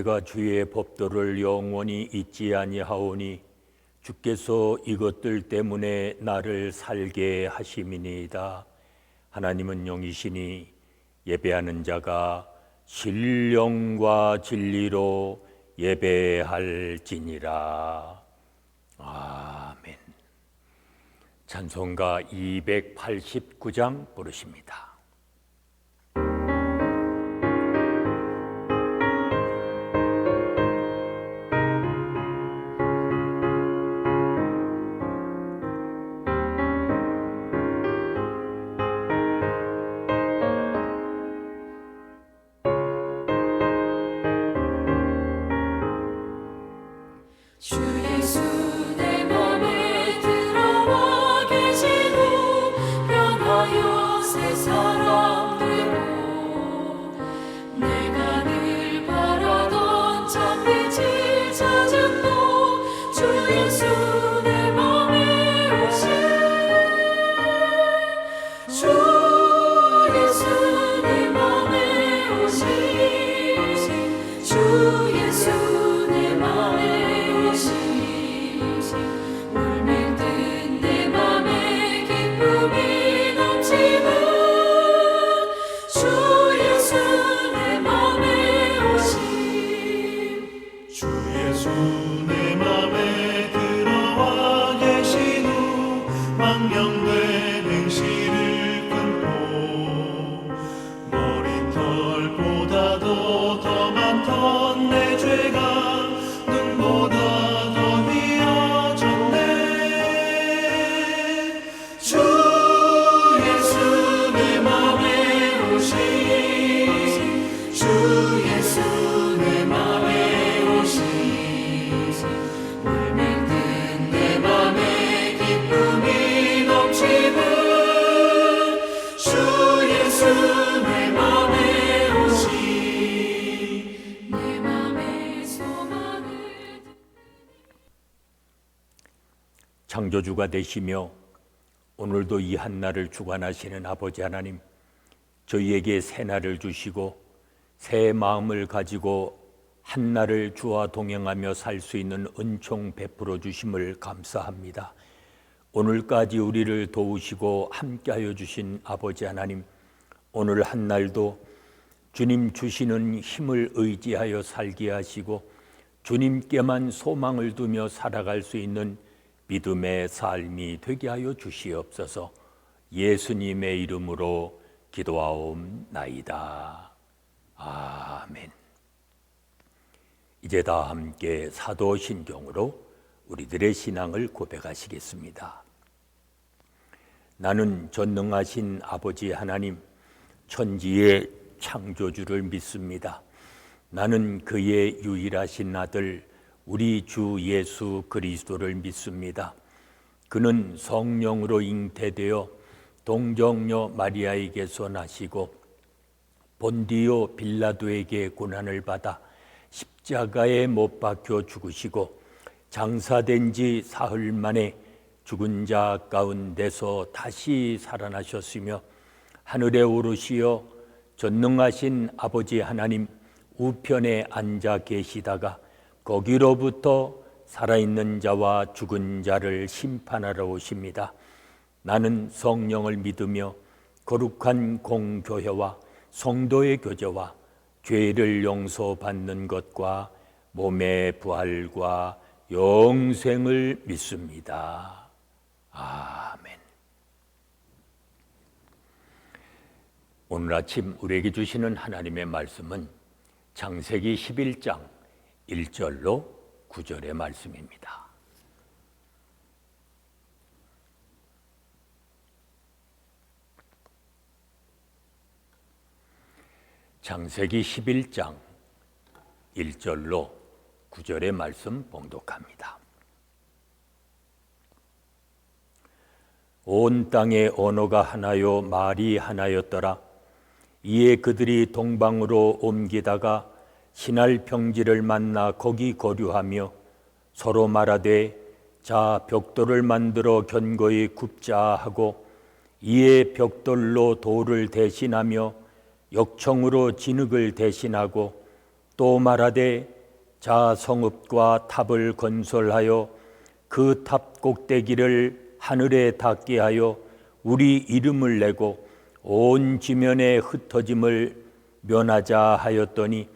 내가 주의 법도를 영원히 잊지 아니하오니 주께서 이것들 때문에 나를 살게 하심이니이다. 하나님은 영이시니 예배하는 자가 신령과 진리로 예배할지니라. 아멘. 찬송가 289장 부르십니다. 주 예수 내 맘에 들어와 계시고 변하여 새 사람 되고 내가 늘 바라던 참빛을 찾음도 주 예수 내 맘에 오신 주 예수 내 맘에 오신 주 예수 내 맘에 울밀든 내 맘에 기쁨이 넘치는 주 예수 내 맘에 오심 주 예수 내 맘에 들어와 계신 후 망령된 행실을 끊고 머리털보다도 더 많던 내 죄가 눈보다 주 예수 내 맘에 오신 주 예수 내 맘에 오신 울밀든 내 맘에 기쁨이 넘치는 주 예수 내 맘에 오신 내 맘의 소망을 창조주가 되시며 오늘도 이 한날을 주관하시는 아버지 하나님, 저희에게 새 날을 주시고 새 마음을 가지고 한날을 주와 동행하며 살 수 있는 은총 베풀어 주심을 감사합니다. 오늘까지 우리를 도우시고 함께하여 주신 아버지 하나님, 오늘 한날도 주님 주시는 힘을 의지하여 살게 하시고 주님께만 소망을 두며 살아갈 수 있는 믿음의 삶이 되게 하여 주시옵소서. 예수님의 이름으로 기도하옵나이다. 아멘. 이제 다 함께 사도신경으로 우리들의 신앙을 고백하시겠습니다. 나는 전능하신 아버지 하나님, 천지의 창조주를 믿습니다. 나는 그의 유일하신 아들 우리 주 예수 그리스도를 믿습니다. 그는 성령으로 잉태되어 동정녀 마리아에게서 나시고 본디오 빌라도에게 고난을 받아 십자가에 못 박혀 죽으시고 장사된 지 사흘 만에 죽은 자 가운데서 다시 살아나셨으며 하늘에 오르시어 전능하신 아버지 하나님 우편에 앉아 계시다가 거기로부터 살아있는 자와 죽은 자를 심판하러 오십니다. 나는 성령을 믿으며 거룩한 공교회와 성도의 교제와 죄를 용서받는 것과 몸의 부활과 영생을 믿습니다. 아멘. 오늘 아침 우리에게 주시는 하나님의 말씀은 창세기 11장 1절로 9절의 말씀입니다. 창세기 11장 1절로 9절의 말씀 봉독합니다. 온 땅의 언어가 하나요 말이 하나였더라. 이에 그들이 동방으로 옮기다가 신할 평지를 만나 거기 거류하며 서로 말하되 자 벽돌을 만들어 견고히 굽자 하고 이에 벽돌로 돌을 대신하며 역청으로 진흙을 대신하고 또 말하되 자 성읍과 탑을 건설하여 그 탑 꼭대기를 하늘에 닿게 하여 우리 이름을 내고 온 지면에 흩어짐을 면하자 하였더니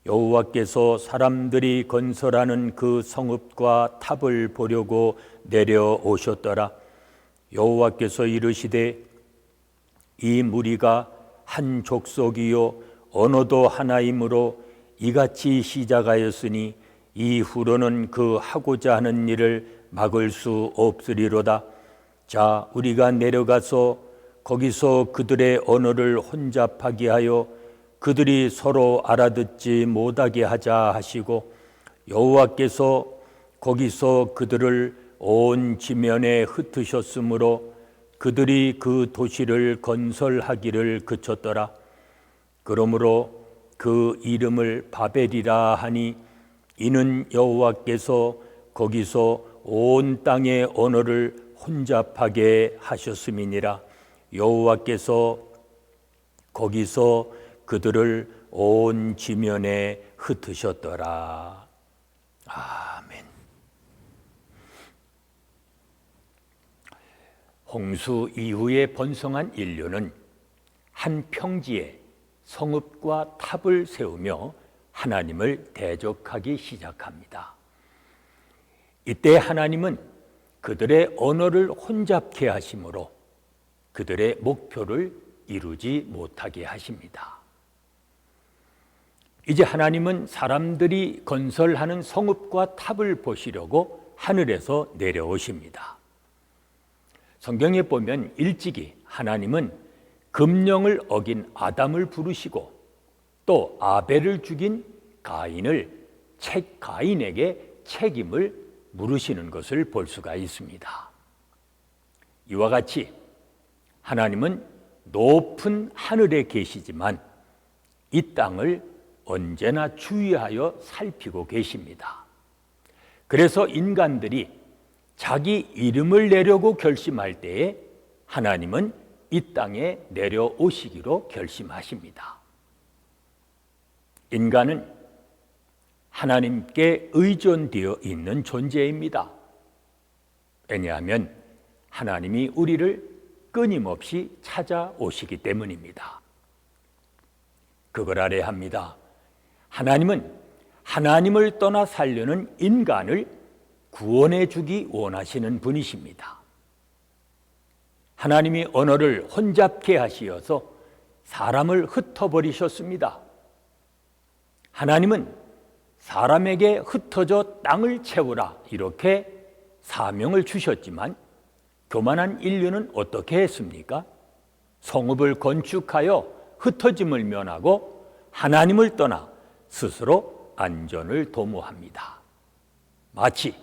여호와께서 사람들이 건설하는 그 성읍과 탑을 보려고 내려오셨더라. 여호와께서 이르시되 이 무리가 한 족속이요 언어도 하나이므로 이같이 시작하였으니 이후로는 그 하고자 하는 일을 막을 수 없으리로다. 자 우리가 내려가서 거기서 그들의 언어를 혼잡하게 하여 그들이 서로 알아듣지 못하게 하자 하시고 여호와께서 거기서 그들을 온 지면에 흩으셨으므로 그들이 그 도시를 건설하기를 그쳤더라. 그러므로 그 이름을 바벨이라 하니 이는 여호와께서 거기서 온 땅의 언어를 혼잡하게 하셨음이니라. 여호와께서 거기서 그들을 온 지면에 흩으셨더라. 아멘. 홍수 이후에 번성한 인류는 한 평지에 성읍과 탑을 세우며 하나님을 대적하기 시작합니다. 이때 하나님은 그들의 언어를 혼잡케 하심으로 그들의 목표를 이루지 못하게 하십니다. 이제 하나님은 사람들이 건설하는 성읍과 탑을 보시려고 하늘에서 내려오십니다. 성경에 보면 일찍이 하나님은 금령을 어긴 아담을 부르시고 또 아벨을 죽인 가인에게 책임을 물으시는 것을 볼 수가 있습니다. 이와 같이 하나님은 높은 하늘에 계시지만 이 땅을 언제나 주의하여 살피고 계십니다. 그래서 인간들이 자기 이름을 내려고 결심할 때에 하나님은 이 땅에 내려오시기로 결심하십니다. 인간은 하나님께 의존되어 있는 존재입니다. 왜냐하면 하나님이 우리를 끊임없이 찾아오시기 때문입니다. 그걸 알아야 합니다. 하나님은 하나님을 떠나 살려는 인간을 구원해 주기 원하시는 분이십니다. 하나님이 언어를 혼잡케 하시어서 사람을 흩어버리셨습니다. 하나님은 사람에게 흩어져 땅을 채우라 이렇게 사명을 주셨지만 교만한 인류는 어떻게 했습니까? 성읍을 건축하여 흩어짐을 면하고 하나님을 떠나 스스로 안전을 도모합니다. 마치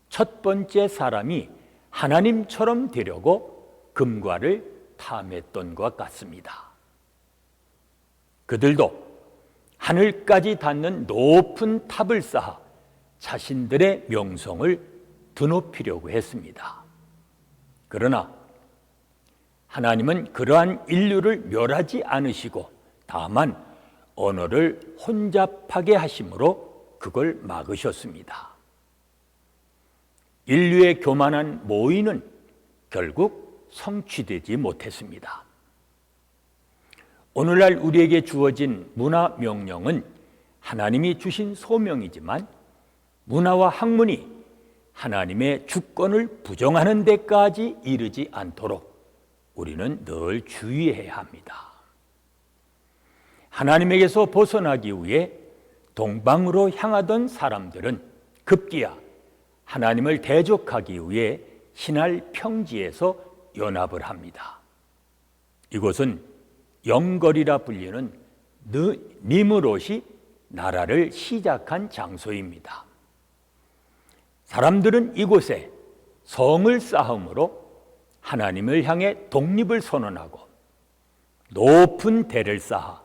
첫 번째 사람이 하나님처럼 되려고 금과를 탐했던 것 같습니다. 그들도 하늘까지 닿는 높은 탑을 쌓아 자신들의 명성을 드높이려고 했습니다. 그러나 하나님은 그러한 인류를 멸하지 않으시고 다만 언어를 혼잡하게 하심으로 그걸 막으셨습니다. 인류의 교만한 모의는 결국 성취되지 못했습니다. 오늘날 우리에게 주어진 문화 명령은 하나님이 주신 소명이지만 문화와 학문이 하나님의 주권을 부정하는 데까지 이르지 않도록 우리는 늘 주의해야 합니다. 하나님에게서 벗어나기 위해 동방으로 향하던 사람들은 급기야 하나님을 대적하기 위해 신할 평지에서 연합을 합니다. 이곳은 영걸이라 불리는 니므롯이 나라를 시작한 장소입니다. 사람들은 이곳에 성을 쌓음으로 하나님을 향해 독립을 선언하고 높은 대를 쌓아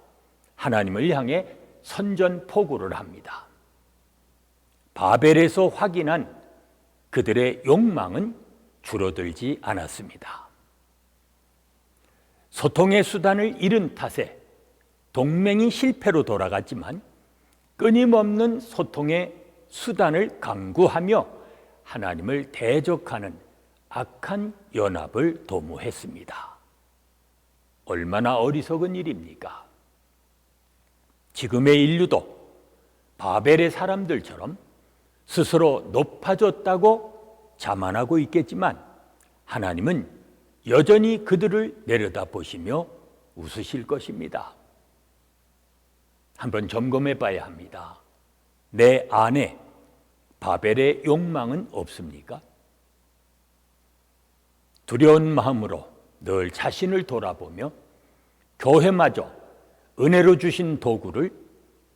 하나님을 향해 선전포고를 합니다. 바벨에서 확인한 그들의 욕망은 줄어들지 않았습니다. 소통의 수단을 잃은 탓에 동맹이 실패로 돌아갔지만 끊임없는 소통의 수단을 강구하며 하나님을 대적하는 악한 연합을 도모했습니다. 얼마나 어리석은 일입니까? 지금의 인류도 바벨의 사람들처럼 스스로 높아졌다고 자만하고 있겠지만 하나님은 여전히 그들을 내려다보시며 웃으실 것입니다. 한번 점검해 봐야 합니다. 내 안에 바벨의 욕망은 없습니까? 두려운 마음으로 늘 자신을 돌아보며 교회마저 은혜로 주신 도구를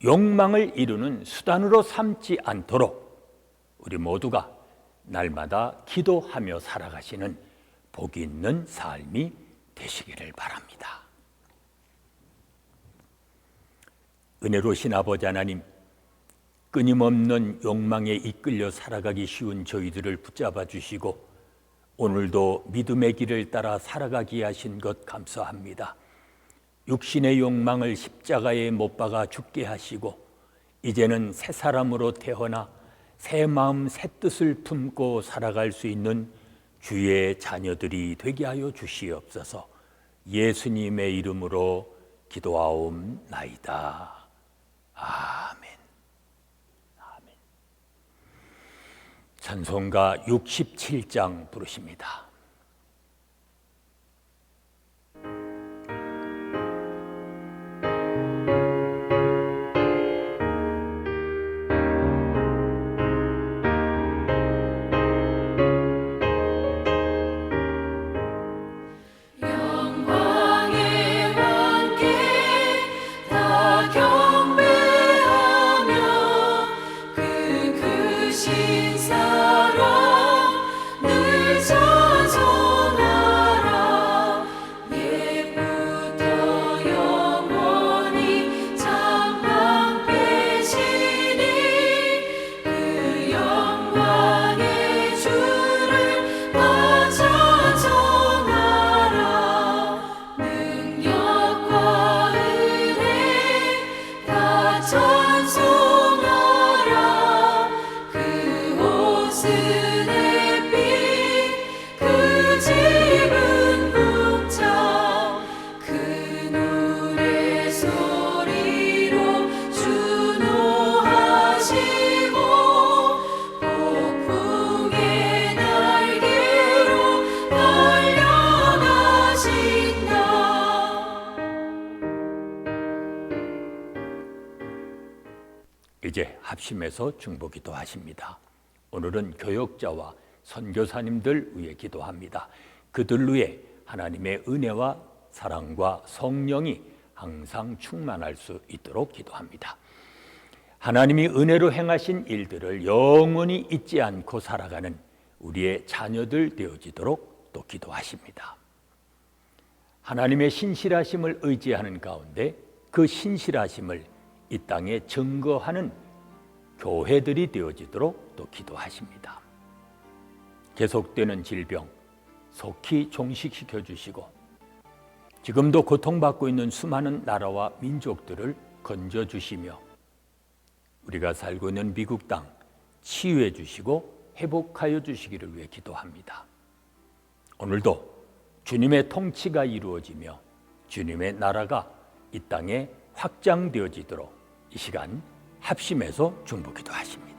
욕망을 이루는 수단으로 삼지 않도록 우리 모두가 날마다 기도하며 살아가시는 복이 있는 삶이 되시기를 바랍니다. 은혜로우신 아버지 하나님, 끊임없는 욕망에 이끌려 살아가기 쉬운 저희들을 붙잡아 주시고 오늘도 믿음의 길을 따라 살아가게 하신 것 감사합니다. 육신의 욕망을 십자가에 못 박아 죽게 하시고 이제는 새 사람으로 태어나 새 마음 새 뜻을 품고 살아갈 수 있는 주의 자녀들이 되게 하여 주시옵소서. 예수님의 이름으로 기도하옵나이다. 아멘. 아멘. 찬송가 67장 부르십니다. 영광의 왕께 다 경배하며 그 크신 사랑 늘 찬송하라. 옛부터 영원히 장막 되시니 그 영광의 주를 다 찬송하라. 능력과 은혜 다 찬송하라. 그 옷은 햇빛 그 집은 궁창 그 노래 소리로 준호하시고 폭풍의 날개로 달려가신다. 이제 합심해서 중보기도 하십니다. 오늘은 교역자와 선교사님들 위해 기도합니다. 그들 위해 하나님의 은혜와 사랑과 성령이 항상 충만할 수 있도록 기도합니다. 하나님이 은혜로 행하신 일들을 영원히 잊지 않고 살아가는 우리의 자녀들 되어지도록 또 기도하십니다. 하나님의 신실하심을 의지하는 가운데 그 신실하심을 이 땅에 증거하는 교회들이 되어지도록 또 기도하십니다. 계속되는 질병 속히 종식시켜 주시고 지금도 고통받고 있는 수많은 나라와 민족들을 건져 주시며 우리가 살고 있는 미국 땅 치유해 주시고 회복하여 주시기를 위해 기도합니다. 오늘도 주님의 통치가 이루어지며 주님의 나라가 이 땅에 확장되어지도록 이 시간 합심해서 중보기도 하십니다.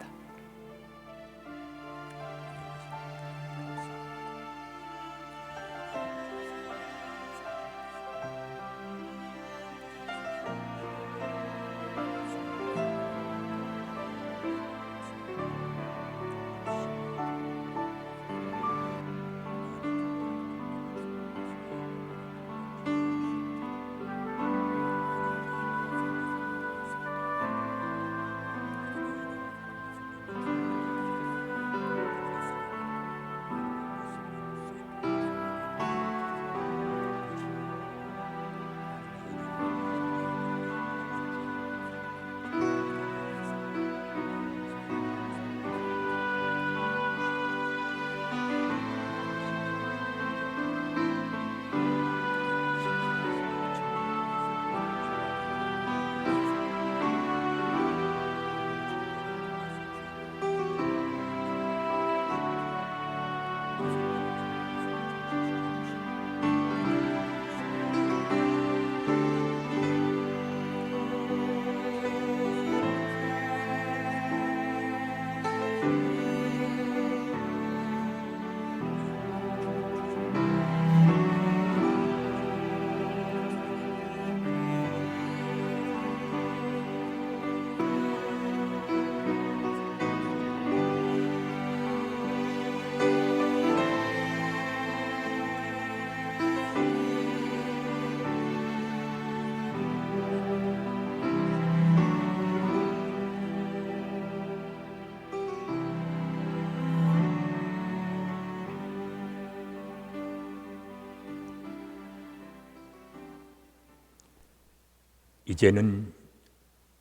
이제는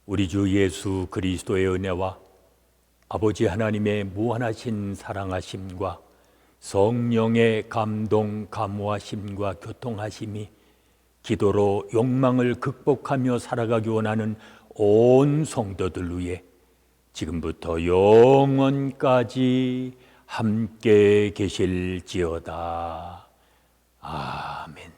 우리 주 예수 그리스도의 은혜와 아버지 하나님의 무한하신 사랑하심과 성령의 감동, 감화심과 교통하심이 기도로 욕망을 극복하며 살아가기 원하는 온 성도들 위해 지금부터 영원까지 함께 계실지어다. 아멘.